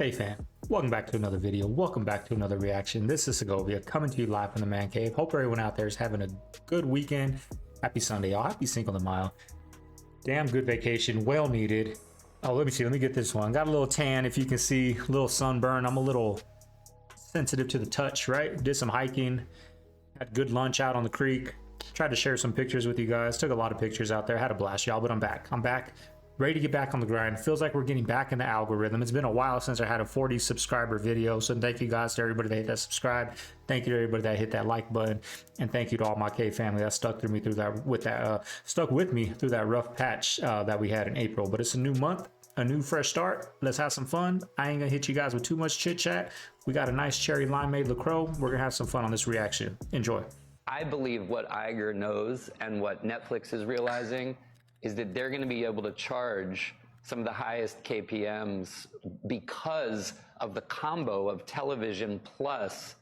Hey fam, welcome back to another video. Welcome back to another reaction. This is Segovia coming to you live from the man cave. Hope everyone out there is having a good weekend. Happy Sunday, y'all. Happy Cinco de Mayo. Damn good vacation, well needed. Oh, let me see. Let me get this one. Got a little tan, if you can see, a little sunburn. I'm a little sensitive to the touch, right? Did some hiking. Had good lunch out on the creek. Tried to share some pictures with you guys. Took a lot of pictures out there. Had a blast, y'all. But I'm back. Ready to get back on the grind. Feels like we're getting back in the algorithm. It's been a while since I had a 40 subscriber video, so thank you guys to everybody that hit that subscribe. Thank you to everybody that hit that like button, and thank you to all my Cave family that stuck with me through that rough patch that we had in April. But it's a new month, a new fresh start. Let's have some fun. I ain't gonna hit you guys with too much chit chat. We got a nice cherry limeade LaCroix. We're gonna have some fun on this reaction. Enjoy. I believe what Iger knows and what Netflix is realizing is that they're going to be able to charge some of the highest KPMs because of the combo of television plus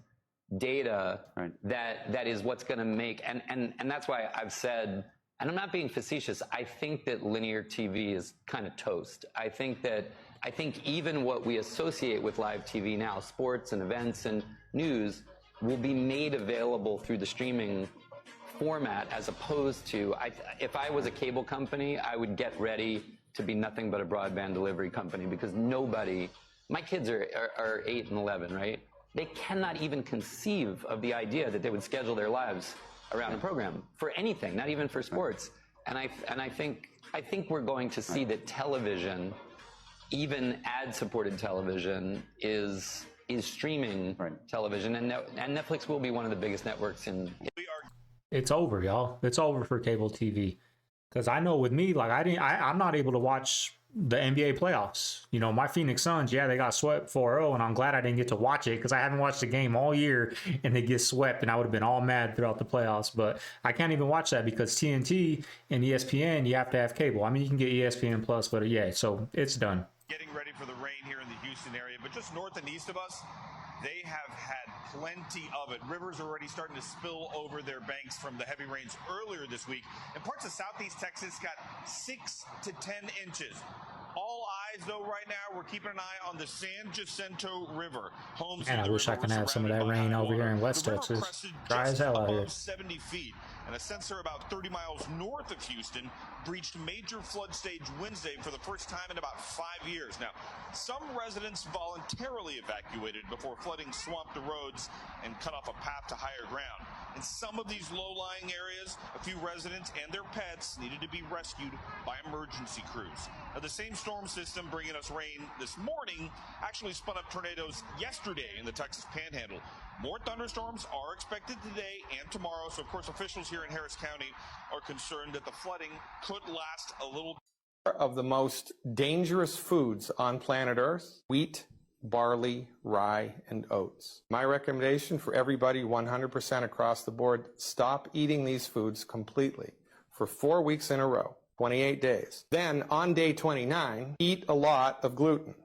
data. Right. That is what's going to make, and that's why I've said, and I'm not being facetious, I think that linear TV is kind of toast. I think even what we associate with live TV now, sports and events and news, will be made available through the streaming format, as opposed to, if I was a cable company, I would get ready to be nothing but a broadband delivery company, because nobody, my kids are 8 and 11, right? They cannot even conceive of the idea that they would schedule their lives around a program for anything, not even for sports. And I think we're going to see that television, even ad-supported television, is streaming television, and Netflix will be one of the biggest networks in. It's over, y'all. It's over for cable TV. Because I know with me, like I'm not able to watch the NBA playoffs. You know, my Phoenix Suns, yeah, they got swept 4-0, and I'm glad I didn't get to watch it because I haven't watched the game all year and they get swept, and I would have been all mad throughout the playoffs. But I can't even watch that because TNT and ESPN, you have to have cable. I mean, you can get ESPN Plus, but yeah, so it's done. Getting ready for the rain here in the Houston area, but just north and east of us, they have had plenty of it. Rivers are already starting to spill over their banks from the heavy rains earlier this week. And parts of southeast Texas got 6 to 10 inches. All eyes, though, right now, we're keeping an eye on the San Jacinto River. Homes Man, I wish I could have some of that rain over here in West Texas. Dry as hell out here. 70 feet, and a sensor about 30 miles north of Houston breached major flood stage Wednesday for the first time in about 5 years. Now, some residents voluntarily evacuated before flooding swamped the roads and cut off a path to higher ground. In some of these low-lying areas, a few residents and their pets needed to be rescued by emergency crews. Now, the same storm system bringing us rain this morning actually spun up tornadoes yesterday in the Texas Panhandle. More thunderstorms are expected today and tomorrow, so of course officials here in Harris County are concerned that the flooding could last a little. Of the most dangerous foods on planet Earth: wheat, barley, rye, and oats. My recommendation for everybody 100% across the board: stop eating these foods completely for 4 weeks in a row, 28 days. Then on day 29, eat a lot of gluten.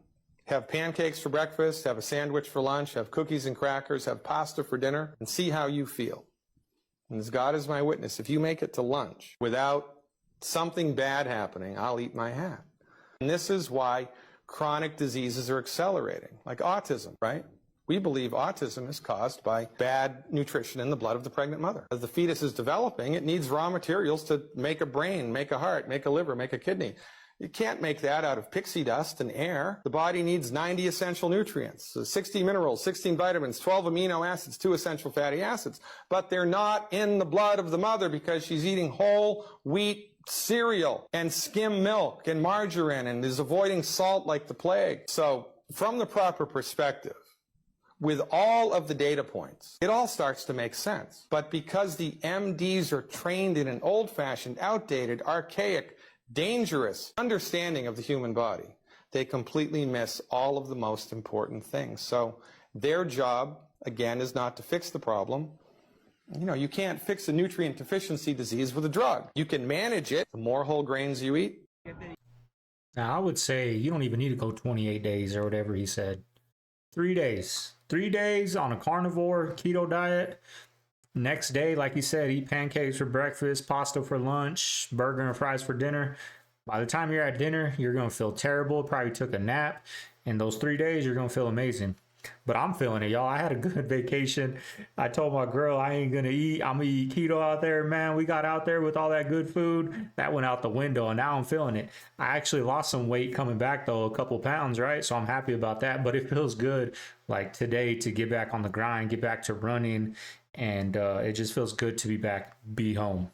Have pancakes for breakfast, have a sandwich for lunch, have cookies and crackers, have pasta for dinner, and see how you feel. And as God is my witness, if you make it to lunch without something bad happening, I'll eat my hat. And this is why chronic diseases are accelerating, like autism, right? We believe autism is caused by bad nutrition in the blood of the pregnant mother. As the fetus is developing, it needs raw materials to make a brain, make a heart, make a liver, make a kidney. You can't make that out of pixie dust and air. The body needs 90 essential nutrients, 60 minerals, 16 vitamins, 12 amino acids, 2 essential fatty acids. But they're not in the blood of the mother because she's eating whole wheat cereal and skim milk and margarine and is avoiding salt like the plague. So from the proper perspective, with all of the data points, it all starts to make sense. But because the MDs are trained in an old-fashioned, outdated, archaic, dangerous understanding of the human body, they completely miss all of the most important things. So their job, again, is not to fix the problem. You know, you can't fix a nutrient deficiency disease with a drug. You can manage it. The more whole grains you eat. Now, I would say you don't even need to go 28 days or whatever he said. 3 days. 3 days on a carnivore keto diet. Next day, like he said, eat pancakes for breakfast, pasta for lunch, burger and fries for dinner. By the time you're at dinner, you're going to feel terrible. Probably took a nap. In those 3 days, you're going to feel amazing. But I'm feeling it, y'all. I had a good vacation. I told my girl I ain't going to eat. I'm going to eat keto out there, man. We got out there with all that good food. That went out the window, and now I'm feeling it. I actually lost some weight coming back, though, a couple pounds, right? So I'm happy about that. But it feels good, like today, to get back on the grind, get back to running. And it just feels good to be back, be home.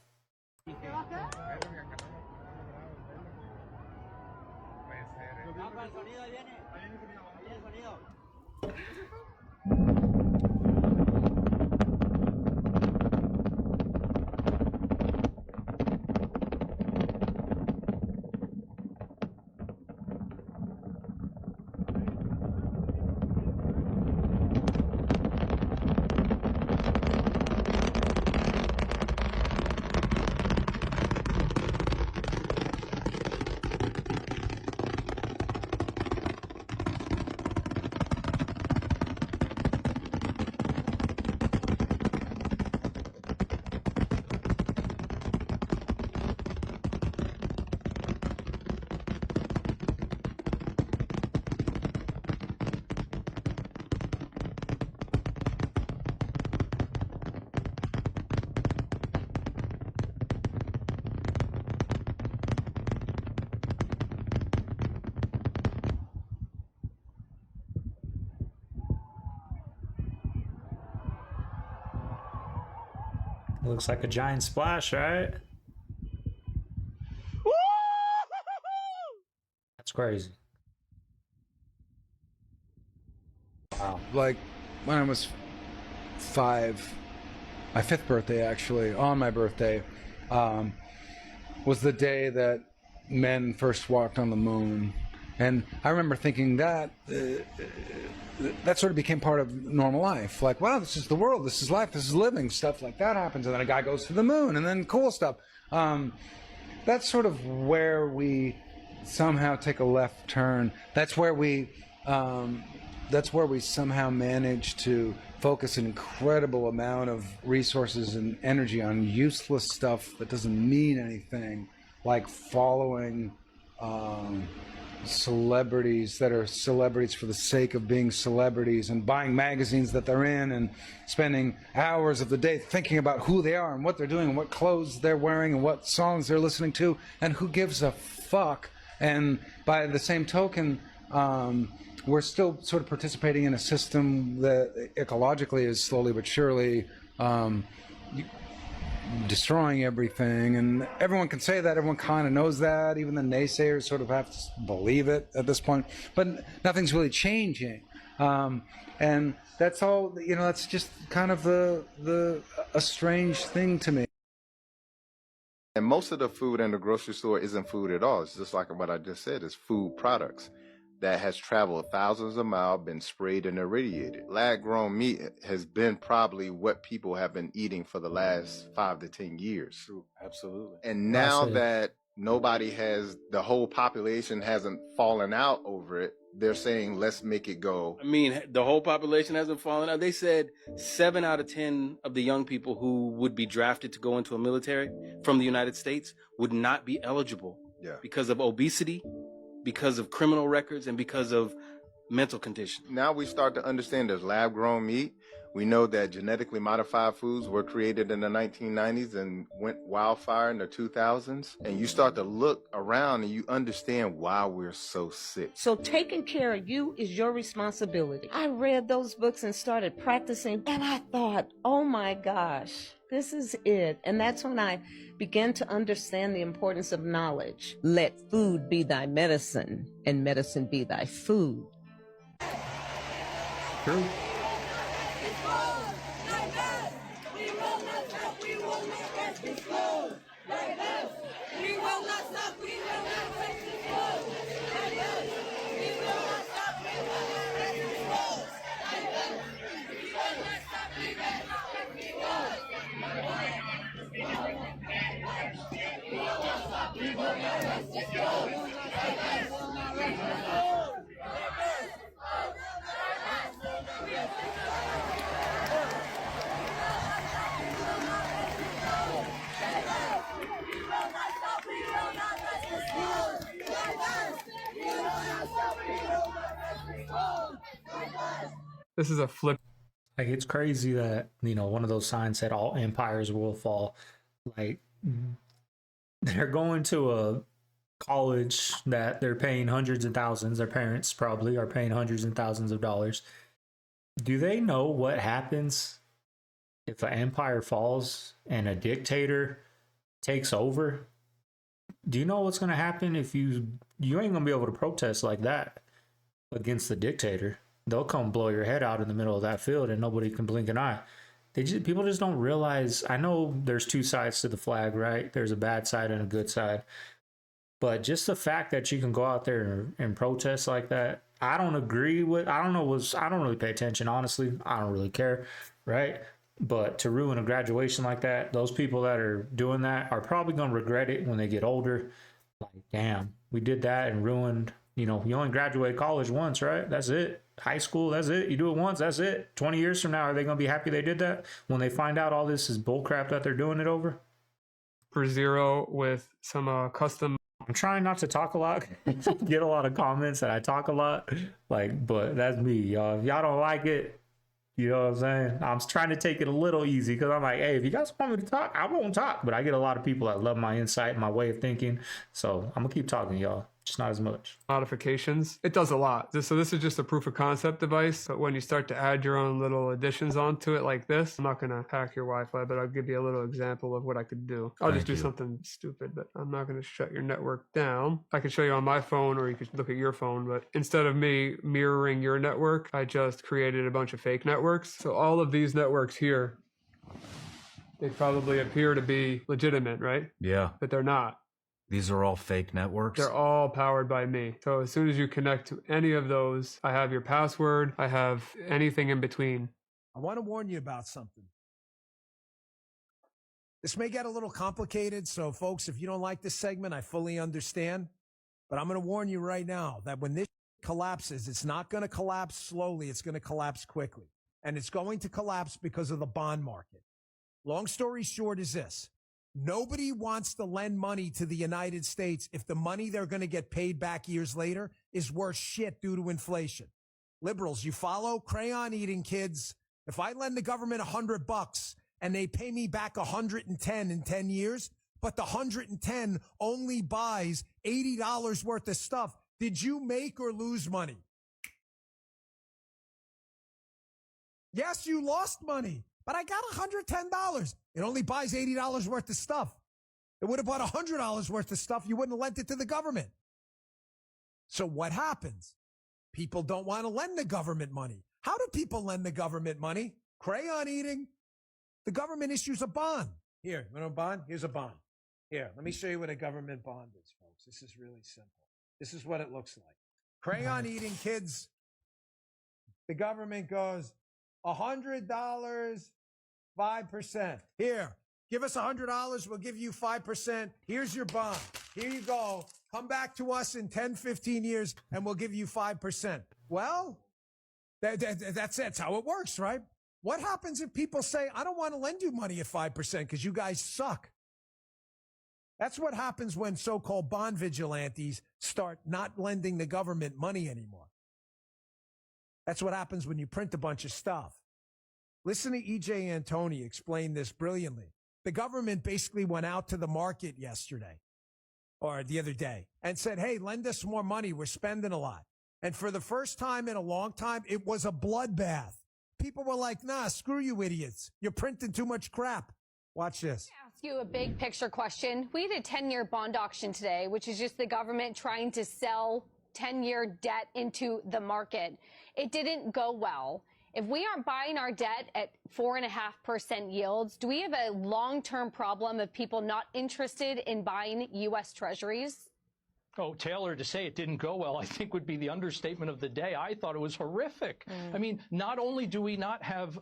Looks like a giant splash, right? That's crazy. Wow. Like when I was 5, my 5th birthday actually, on my birthday, was the day that men first walked on the moon. And I remember thinking that that sort of became part of normal life. Like, wow, this is the world, this is life, this is living, stuff like that happens. And then a guy goes to the moon, and then cool stuff. That's sort of where we somehow take a left turn. That's where we somehow manage to focus an incredible amount of resources and energy on useless stuff that doesn't mean anything, like following celebrities that are celebrities for the sake of being celebrities, and buying magazines that they're in, and spending hours of the day thinking about who they are and what they're doing and what clothes they're wearing and what songs they're listening to, and who gives a fuck. And by the same token, we're still sort of participating in a system that ecologically is slowly but surely destroying everything. And everyone can say that, everyone kind of knows that, even the naysayers sort of have to believe it at this point, but nothing's really changing. And that's all, you know, that's just kind of a strange thing to me. And most of the food in the grocery store isn't food at all. It's just like what I just said, it's food products that has traveled thousands of miles, been sprayed and irradiated. Lab-grown meat has been probably what people have been eating for the last 5 to 10 years. True, absolutely. And now that nobody has, the whole population hasn't fallen out over it, they're saying, let's make it go. I mean, the whole population hasn't fallen out. They said 7 out of 10 of the young people who would be drafted to go into a military from the United States would not be eligible because of obesity, because of criminal records, and because of mental condition. Now we start to understand there's lab-grown meat. We know that genetically modified foods were created in the 1990s and went wildfire in the 2000s. And you start to look around and you understand why we're so sick. So taking care of you is your responsibility. I read those books and started practicing, and I thought, oh my gosh, this is it. And that's when I began to understand the importance of knowledge. Let food be thy medicine, and medicine be thy food. True. This is a flip. Like, it's crazy that, you know, one of those signs said all empires will fall. Like, they're going to a college that they're paying hundreds of thousands. Their parents probably are paying hundreds and thousands of dollars. Do they know what happens if an empire falls and a dictator takes over? Do you know what's going to happen if you ain't going to be able to protest like that against the dictator? They'll come blow your head out in the middle of that field and nobody can blink an eye. People just don't realize. I know there's two sides to the flag, right? There's a bad side and a good side. But just the fact that you can go out there and protest like that, I don't agree with. I don't really pay attention, honestly. I don't really care, right? But to ruin a graduation like that, those people that are doing that are probably going to regret it when they get older. Like, damn, we did that and ruined, you know, you only graduate college once, right? That's it. High school, that's it. You do it once, that's it. 20 years from now, are they going to be happy they did that when they find out all this is bullcrap that they're doing it over? For zero with some custom. I'm trying not to talk a lot. Get a lot of comments that I talk a lot. Like, but that's me, y'all. If y'all don't like it, you know what I'm saying? I'm trying to take it a little easy because I'm like, hey, if you guys want me to talk, I won't talk. But I get a lot of people that love my insight and my way of thinking. So I'm going to keep talking, y'all. Just not as much. Modifications. It does a lot. So this is just a proof of concept device. But when you start to add your own little additions onto it like this, I'm not going to hack your Wi-Fi, but I'll give you a little example of what I could do. I'll just do something stupid, but I'm not going to shut your network down. I can show you on my phone or you could look at your phone, but instead of me mirroring your network, I just created a bunch of fake networks. So all of these networks here, they probably appear to be legitimate, right? Yeah. But they're not. These are all fake networks? They're all powered by me. So as soon as you connect to any of those, I have your password, I have anything in between. I want to warn you about something. This may get a little complicated, so folks, if you don't like this segment, I fully understand. But I'm going to warn you right now that when this collapses, it's not going to collapse slowly, it's going to collapse quickly. And it's going to collapse because of the bond market. Long story short is this. Nobody wants to lend money to the United States if the money they're going to get paid back years later is worth shit due to inflation. Liberals, you follow? Crayon eating kids. If I lend the government $100 and they pay me back 110 in 10 years, but the 110 only buys $80 worth of stuff, did you make or lose money? Yes, you lost money. But I got $110. It only buys $80 worth of stuff. It would have bought $100 worth of stuff. You wouldn't have lent it to the government. So what happens? People don't want to lend the government money. How do people lend the government money? Crayon eating. The government issues a bond. Here, you want a bond? Here's a bond. Here, let me show you what a government bond is, folks. This is really simple. This is what it looks like. Crayon eating kids. The government goes, $100, 5%. Here, give us $100. We'll give you 5%. Here's your bond. Here you go. Come back to us in 10, 15 years, and we'll give you 5%. Well, that's it. That's how it works, right? What happens if people say, I don't want to lend you money at 5% because you guys suck? That's what happens when so-called bond vigilantes start not lending the government money anymore. That's what happens when you print a bunch of stuff. Listen to E.J. Antoni explain this brilliantly. The government basically went out to the market yesterday or the other day and said, hey, lend us more money. We're spending a lot. And for the first time in a long time, it was a bloodbath. People were like, nah, screw you idiots. You're printing too much crap. Watch this. Ask you a big picture question. We had a 10-year bond auction today, which is just the government trying to sell 10-year debt into the market. It didn't go well. If we aren't buying our debt at 4.5% yields, do we have a long-term problem of people not interested in buying U.S. Treasuries? Oh, Taylor, to say it didn't go well, I think would be the understatement of the day. I thought it was horrific. I mean, not only do we not have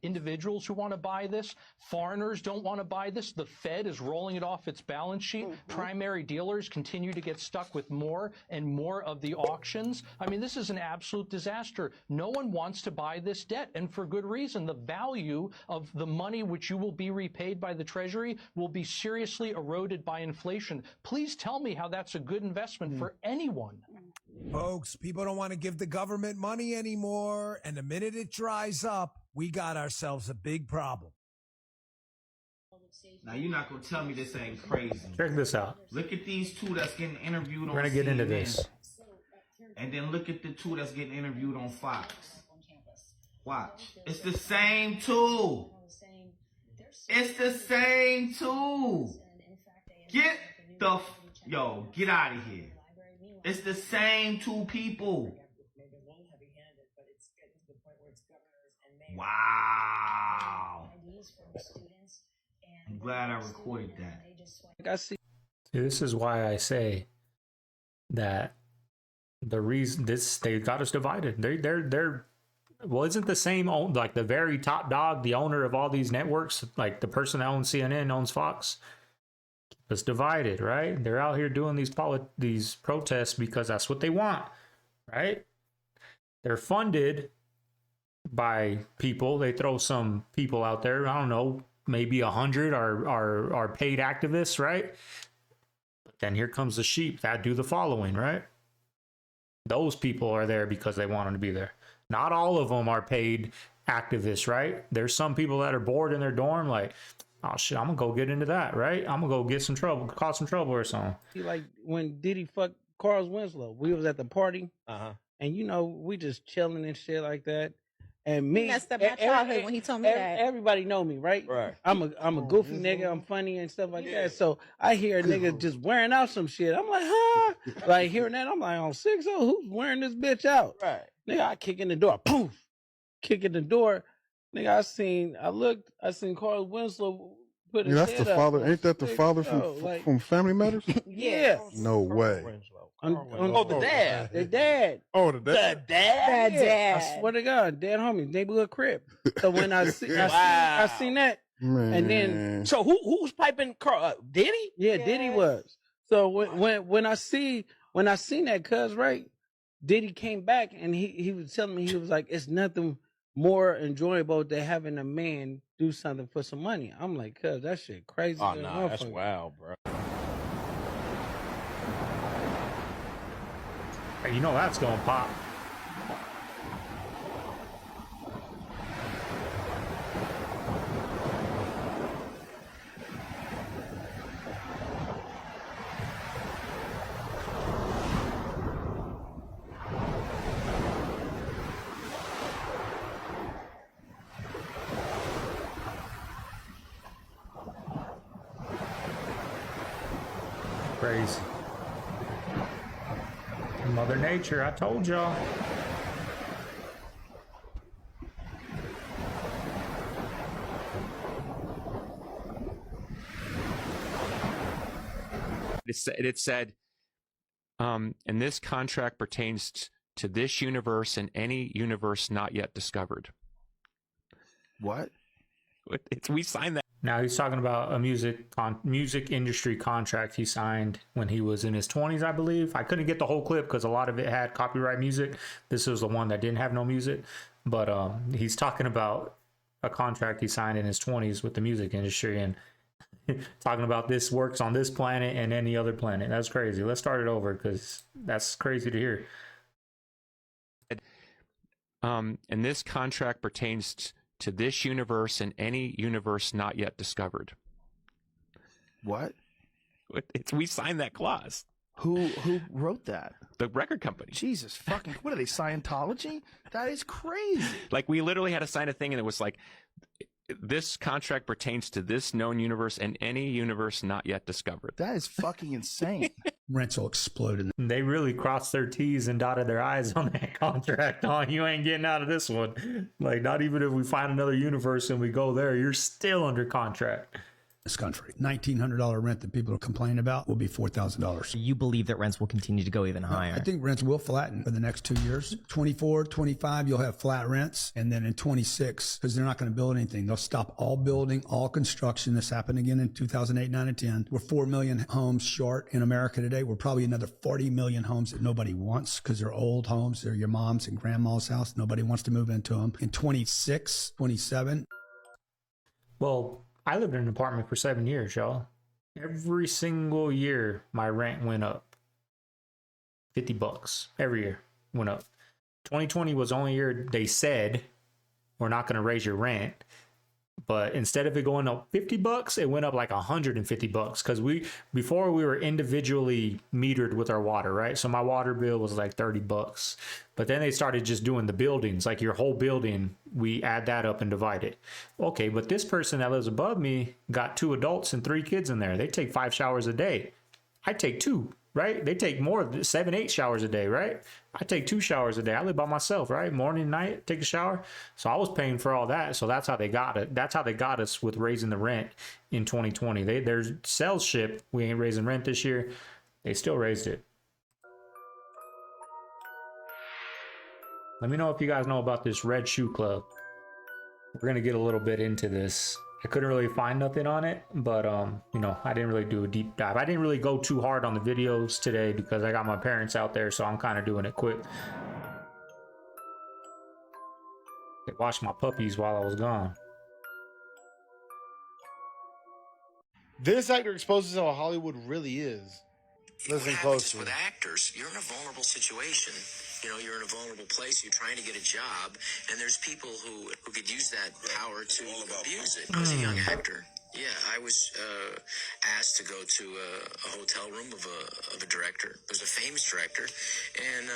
individuals who want to buy this, foreigners don't want to buy this. The Fed is rolling it off its balance sheet. Primary dealers continue to get stuck with more and more of the auctions. I mean, this is an absolute disaster. No one wants to buy this debt, and for good reason. The value of the money which you will be repaid by the Treasury will be seriously eroded by inflation. Please tell me how that's a good investment for anyone. Folks, people don't want to give the government money anymore, and the minute it dries up, we got ourselves a big problem. Now you're not gonna tell me this ain't crazy. Check this out. Look at these two that's getting interviewed on We're gonna get into CNN, this. and then look at the two that's getting interviewed on Fox. Watch. It's the same two. It's the same two. Get out of here. It's the same two people. Wow. I'm glad I recorded that. See, this is why I say that the reason they got us divided. They're well, isn't the same like the very top dog, the owner of all these networks, like the person that owns CNN owns Fox? It's divided, right? They're out here doing these protests because that's what they want, right? They're funded by people. They throw some people out there. I don't know, maybe 100 are paid activists, right? But then here comes the sheep that do the following, right? Those people are there because they want them to be there. Not all of them are paid activists, right? There's some people that are bored in their dorm, like, oh shit, I'm gonna go get into that, right? I'm gonna go get some trouble, cause some trouble or something. Like when Diddy fucked Carl Winslow, we was at the party, and you know we just chilling and shit like that. And me, messed up my childhood when he told me that. Everybody know me, right? Right. I'm a goofy nigga. I'm funny and stuff like that. So I hear a nigga just wearing out some shit. I'm like, huh? Like hearing that, I'm like, on 6-0, who's wearing this bitch out? Right. Nigga, I kick in the door, poof, kick in the door. Nigga, I seen Carl Winslow put his that's head the up. father. Ain't that the father from Family Matters? Yeah. No way. The dad. The dad. Oh, the dad. The dad. The dad. I swear to God, dad homie, neighborhood crib. So when I seen that, Man. and then So who was piping Carl? Diddy? yeah, Diddy was. So when I seen that, cuz right, Diddy came back and he was telling me, he was like, it's nothing more enjoyable than having a man do something for some money. I'm like, cuz that shit crazy. Oh no, that's wild, bro. Hey, you know that's gonna pop. Crazy. Mother Nature, I told y'all. It said, and this contract pertains to this universe and any universe not yet discovered. What? We signed that. Now he's talking about a music industry contract he signed when he was in his 20s, I believe. I couldn't get the whole clip because a lot of it had copyright music. This was the one that didn't have no music. But he's talking about a contract he signed in his 20s with the music industry and talking about this works on this planet and any other planet. That's crazy. Let's start it over because that's crazy to hear. And this contract pertains to this universe and any universe not yet discovered. What? We signed that clause. Who wrote that? The record company. Jesus fucking, what are they, Scientology? That is crazy. Like we literally had to sign a thing and it was like, this contract pertains to this known universe and any universe not yet discovered. That is fucking insane. Rental exploded. They really crossed their T's and dotted their I's on that contract. Oh, you ain't getting out of this one. Like, not even if we find another universe and we go there, you're still under contract. This country, $1,900 rent that people are complaining about will be $4,000. You believe that rents will continue to go even higher? I think rents will flatten for the next 2 years. 24, 25, you'll have flat rents. And then in 26, because they're not going to build anything, they'll stop all building, all construction. This happened again in 2008, 9, and 10. We're 4 million homes short in America today. We're probably another 40 million homes that nobody wants because they're old homes. They're your mom's and grandma's house. Nobody wants to move into them. In 26, 27. Well, I lived in an apartment for 7 years, y'all. Every single year, my rent went up. $50 every year went up. 2020 was the only year they said we're not going to raise your rent. But instead of it going up $50, it went up like $150 because before we were individually metered with our water, right? So my water bill was like $30, but then they started just doing the buildings, like your whole building. We add that up and divide it. Okay, but this person that lives above me got 2 adults and 3 kids in there. They take 5 showers a day. I take 2. Right? They take more, 7, 8 showers a day, right? I take 2 showers a day. I live by myself, right? Morning, night, take a shower. So I was paying for all that. So that's how they got it. That's how they got us with raising the rent in 2020. Their sales ship, we ain't raising rent this year. They still raised it. Let me know if you guys know about this Red Shoe Club. We're going to get a little bit into this. I couldn't really find nothing on it, but you know, I didn't really do a deep dive. I didn't really go too hard on the videos today because I got my parents out there, so I'm kind of doing it quick. They watched my puppies while I was gone. This actor exposes how Hollywood really is. Listen closely. With actors, you're in a vulnerable situation. You know, you're in a vulnerable place. You're trying to get a job, and there's people who could use that power to abuse it. I was a young actor. Yeah, I was asked to go to a hotel room of a director. It was a famous director, and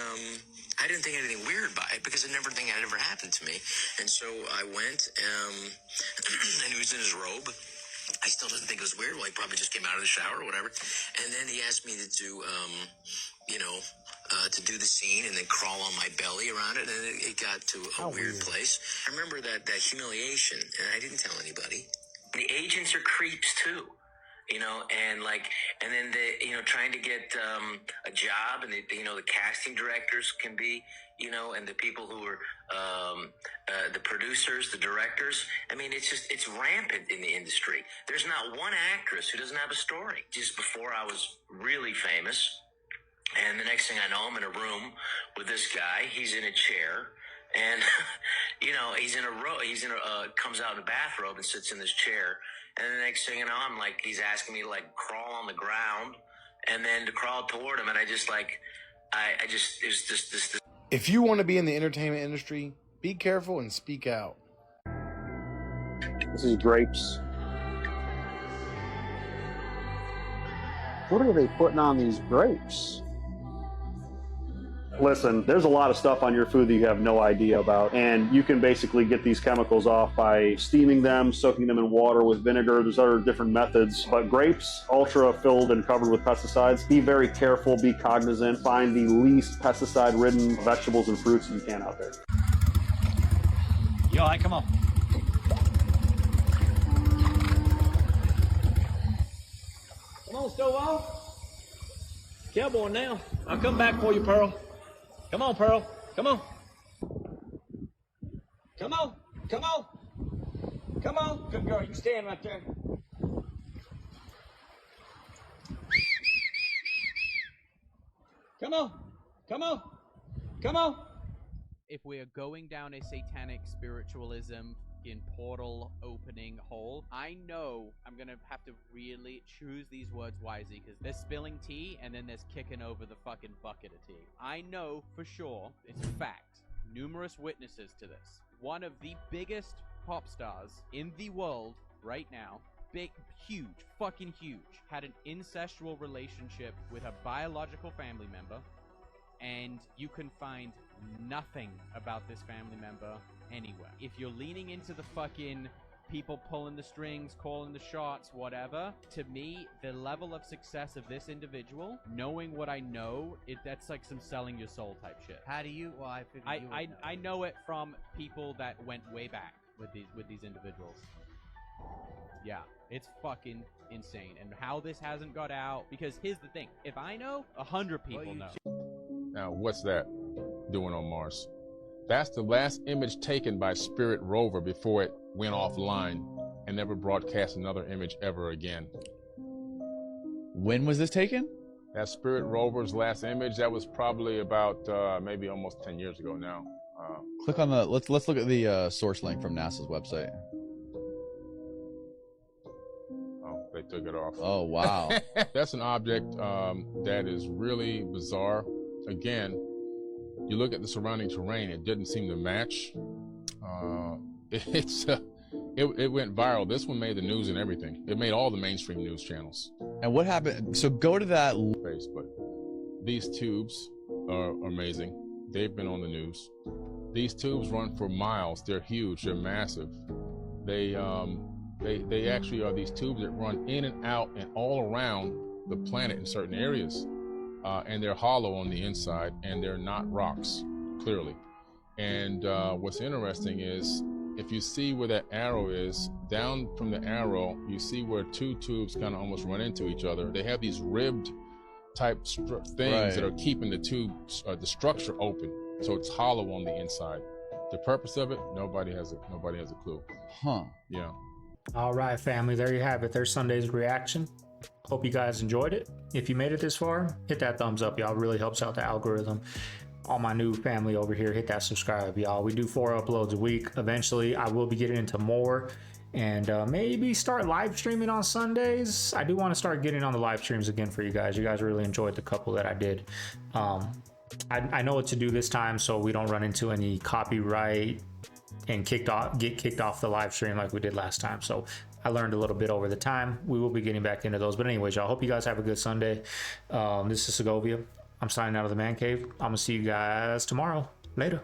I didn't think anything weird by it because I never think it ever happened to me. And so I went, and he was in his robe. I still didn't think it was weird. Well, he probably just came out of the shower or whatever. And then he asked me to do, to do the scene and then crawl on my belly around it. And it got to a weird place. I remember that humiliation, and I didn't tell anybody. The agents are creeps too, you know, and then trying to get a job, and the casting directors can be, and the people who are the producers, the directors. I mean, it's rampant in the industry. There's not one actress who doesn't have a story. Just before I was really famous, and the next thing I know, I'm in a room with this guy. He's in a chair. And, comes out in a bathrobe and sits in this chair. And the next thing you know, he's asking me to crawl on the ground and then to crawl toward him. And it was just this. If you want to be in the entertainment industry, be careful and speak out. This is grapes. What are they putting on these grapes? Listen, there's a lot of stuff on your food that you have no idea about, and you can basically get these chemicals off by steaming them, soaking them in water with vinegar. There's other different methods, but grapes, ultra filled and covered with pesticides. Be very careful, be cognizant, find the least pesticide-ridden vegetables and fruits you can out there. Yo, come on. Come on, Stovall. Cowboy now. I'll come back for you, Pearl. Come on, Pearl. Come on. Come on. Come on. Come on. Good girl. You stand right there. Come on. Come on. Come on. If we are going down a satanic spiritualism in portal opening hole, I know I'm gonna have to really choose these words wisely, because there's spilling tea and then there's kicking over the fucking bucket of tea. I know for sure, it's a fact, numerous witnesses to this. One of the biggest pop stars in the world right now, big, huge, fucking huge, had an incestual relationship with a biological family member, and you can find nothing about this family member anywhere. If you're leaning into the fucking people pulling the strings, calling the shots, whatever, to me, the level of success of this individual, knowing what I know, that's like some selling your soul type shit. How do you? Well, I know it from people that went way back with these individuals. Yeah, it's fucking insane. And how this hasn't got out, because here's the thing: if I know, 100 people know. Now, what's that doing on Mars? That's the last image taken by Spirit Rover before it went offline and never broadcast another image ever again. When was this taken? That Spirit Rover's last image, that was probably about maybe almost 10 years ago now. Click on the, let's look at the source link from NASA's website. Oh, they took it off. Oh, wow. That's an object that is really bizarre. again, you look at the surrounding terrain, it didn't seem to match. It went viral. This one made the news and everything. It made all the mainstream news channels. And what happened? So go to that face, but these tubes are amazing. They've been on the news. These tubes run for miles. They're huge. They're massive. They actually are these tubes that run in and out and all around the planet in certain areas. And they're hollow on the inside, and they're not rocks, clearly. And what's interesting is, if you see where that arrow is, down from the arrow, you see where two tubes kind of almost run into each other. They have these ribbed type things that are keeping the tubes, the structure open, so it's hollow on the inside. The purpose of it, nobody has a clue. Huh. Yeah. All right, family, there you have it. There's Sunday's reaction. Hope you guys enjoyed it. If you made it this far, hit that thumbs up, y'all. It really helps out the algorithm. All my new family over here, hit that subscribe, y'all. We do 4 uploads a week. Eventually, I will be getting into more and maybe start live streaming on Sundays. I do want to start getting on the live streams again for you guys. You guys really enjoyed the couple that I did. I know what to do this time so we don't run into any copyright and get kicked off the live stream like we did last time. So I learned a little bit over the time. We will be getting back into those. But anyways, y'all, hope you guys have a good Sunday. This is Segovia. I'm signing out of the Man Cave. I'm gonna see you guys tomorrow. Later.